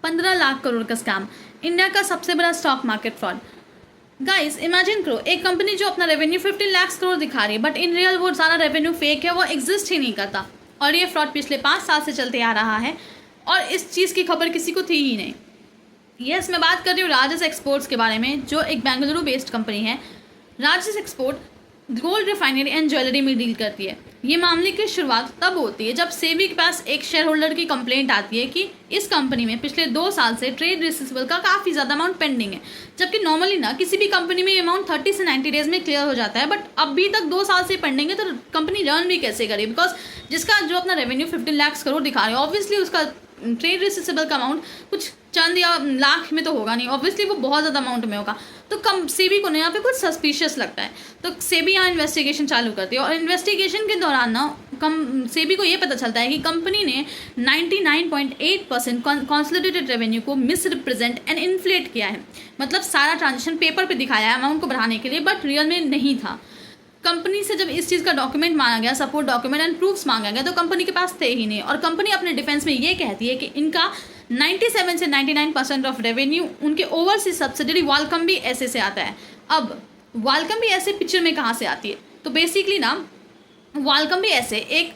15 लाख करोड़ का scam, India का सबसे बड़ा stock market fraud. Guys imagine करो, एक कंपनी जो अपना रेवेन्यू 15 लाख करोड़ दिखा रही है, बट इन रियल वो सारा रेवेन्यू फेक है, वो एग्जिस्ट ही नहीं करता। और ये फ्रॉड पिछले 5 साल से चलते आ रहा है और इस चीज़ की खबर किसी को थी ही नहीं। यस, मैं बात कर रही हूँ राजस एक्सपोर्ट्स के बारे में, जो एक बेंगलुरु बेस्ड कंपनी है। राजस export gold refinery and jewellery में डील करती है। ये मामले की शुरुआत तब होती है जब सेबी के पास एक शेयर होल्डर की कंप्लेंट आती है कि इस कंपनी में पिछले 2 साल से ट्रेड रिसीवेबल का काफ़ी ज़्यादा अमाउंट पेंडिंग है, जबकि नॉर्मली ना किसी भी कंपनी में ये अमाउंट 30 से 90 डेज में क्लियर हो जाता है, बट अभी तक 2 साल से पेंडिंग है, तो कंपनी रन भी कैसे करे? बिकॉज जिसका जो अपना रेवेन्यू 15 लाख करोड़ दिखा रहे हैं, ऑब्वियसली उसका ट्रेड रिसीवेबल का अमाउंट कुछ चंद या लाख में तो होगा नहीं, ऑब्वियसली वो बहुत ज़्यादा अमाउंट में होगा। तो कम सेबी को ना यहाँ पे कुछ सस्पिशियस लगता है, तो सेबी यहाँ इन्वेस्टिगेशन चालू करती है। और इन्वेस्टिगेशन के दौरान ना सेबी को ये पता चलता है कि कंपनी ने 99.8% कॉन्सोलिडेटेड रेवेन्यू को मिसरिप्रेजेंट एंड इन्फ्लेट किया है। मतलब सारा ट्रांजेक्शन पेपर पे दिखाया है अमाउंट को बढ़ाने के लिए, बट रियल में नहीं था। कंपनी से जब इस चीज़ का डॉक्यूमेंट मांगा गया, सपोर्ट डॉक्यूमेंट एंड प्रूफ्स मांगा गया, तो कंपनी के पास थे ही नहीं। और कंपनी अपने डिफेंस में ये कहती है कि इनका 97 से 99% ऑफ रेवेन्यू उनके ओवरसीज सब्सिडरी वालकम्बी ऐसे से आता है। अब वालकम्बी ऐसे पिक्चर में कहाँ से आती है? तो बेसिकली ना वालकम्बी ऐसे एक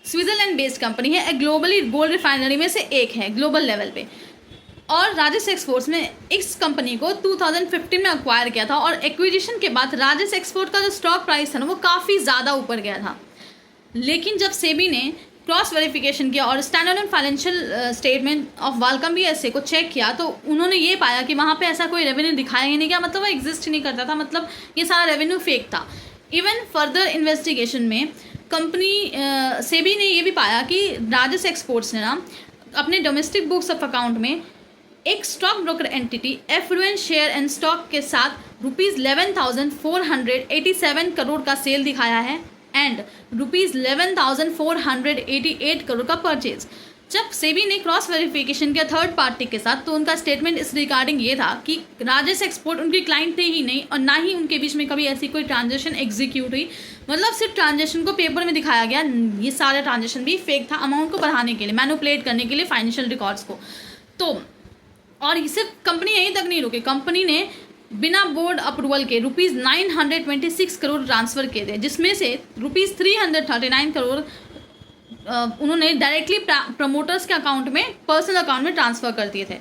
स्विट्जरलैंड बेस्ड कंपनी है, एक ग्लोबली गोल्ड रिफाइनरी में से एक है ग्लोबल लेवल पे। और राजस एक्सपोर्ट्स ने इस कंपनी को 2015 में अक्वायर किया था, और एक्विजिशन के बाद राजस एक्सपोर्ट का जो स्टॉक प्राइस था ना वो काफ़ी ज़्यादा ऊपर गया था। लेकिन जब सेबी ने क्रॉस वेरिफिकेशन किया और स्टैंडर्ड फाइनेंशियल स्टेटमेंट ऑफ वालकम्बी ऐसे को चेक किया, तो उन्होंने ये पाया कि वहाँ पे ऐसा कोई रेवेन्यू दिखाया ही नहीं गया, मतलब वो एग्जिस्ट ही नहीं करता था, मतलब ये सारा रेवेन्यू फेक था। इवन फर्दर इन्वेस्टिगेशन में कंपनी सेबी ने ये भी पाया कि राजस एक्सपोर्ट्स ने ना अपने डोमेस्टिक बुक्स ऑफ अकाउंट में एक stock broker entity affluence share and stock के साथ ₹11,487 करोड़ का सेल दिखाया है एंड ₹11,488 करोड़ का परचेज। जब सेबी ने क्रॉस वेरिफिकेशन किया थर्ड पार्टी के साथ, तो उनका स्टेटमेंट इस रिगार्डिंग ये था कि राजस एक्सपोर्ट उनकी क्लाइंट थे ही नहीं, और ना ही उनके बीच में कभी ऐसी कोई ट्रांजेक्शन एग्जीक्यूट हुई। मतलब सिर्फ ट्रांजेक्शन को पेपर में दिखाया गया, ये सारा ट्रांजेक्शन भी फेक था, अमाउंट को बढ़ाने के लिए, मैनिपुलेट करने के लिए फाइनेंशियल रिकॉर्ड्स को। तो और सिर्फ कंपनी यहीं तक नहीं रुकी, कंपनी ने बिना बोर्ड अप्रूवल के ₹926 करोड़ ट्रांसफ़र किए थे, जिसमें से ₹339 करोड़ उन्होंने डायरेक्टली प्रमोटर्स के अकाउंट में, पर्सनल अकाउंट में ट्रांसफ़र कर दिए थे।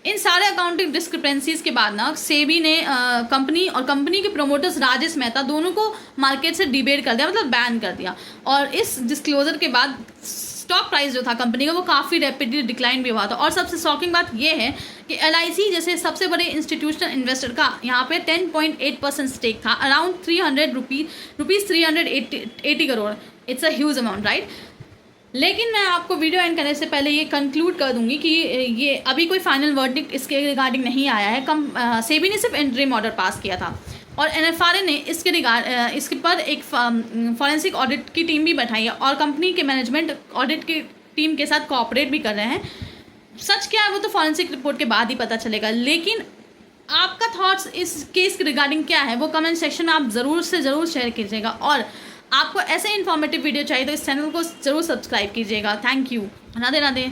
इन सारे अकाउंटिंग डिस्क्रिपेंसीज के बाद ना सेबी ने कंपनी और कंपनी के प्रमोटर्स राजेश मेहता दोनों को मार्केट से डिबेट कर दिया, मतलब बैन कर दिया। और इस डिस्क्लोजर के बाद स्टॉक प्राइस जो था कंपनी का वो काफ़ी रैपिडली डिक्लाइन भी हुआ था। और सबसे शॉकिंग बात ये है कि LIC जैसे सबसे बड़े इंस्टीट्यूशनल इन्वेस्टर का यहाँ पे 10.8% स्टेक था, around ₹380 crore. It's a huge amount, right? लेकिन मैं आपको वीडियो एंड करने से पहले ये कंक्लूड कर दूंगी कि ये अभी कोई फाइनल वर्डिक्ट इसके रिगार्डिंग नहीं आया है। सेबी ने सिर्फ इंटरिम ऑर्डर पास किया था, और NFRA ने इसके पर एक फॉरेंसिक ऑडिट की टीम भी बैठाई है, और कंपनी के मैनेजमेंट ऑडिट की टीम के साथ कोऑपरेट भी कर रहे हैं। सच क्या है वो तो फॉरेंसिक रिपोर्ट के बाद ही पता चलेगा। लेकिन आपका थॉट्स इस केस के रिगार्डिंग क्या है वो कमेंट सेक्शन में आप ज़रूर से ज़रूर शेयर कीजिएगा, और आपको ऐसे इन्फॉर्मेटिव वीडियो चाहिए तो इस चैनल को ज़रूर सब्सक्राइब कीजिएगा। Thank you. राधे राधे।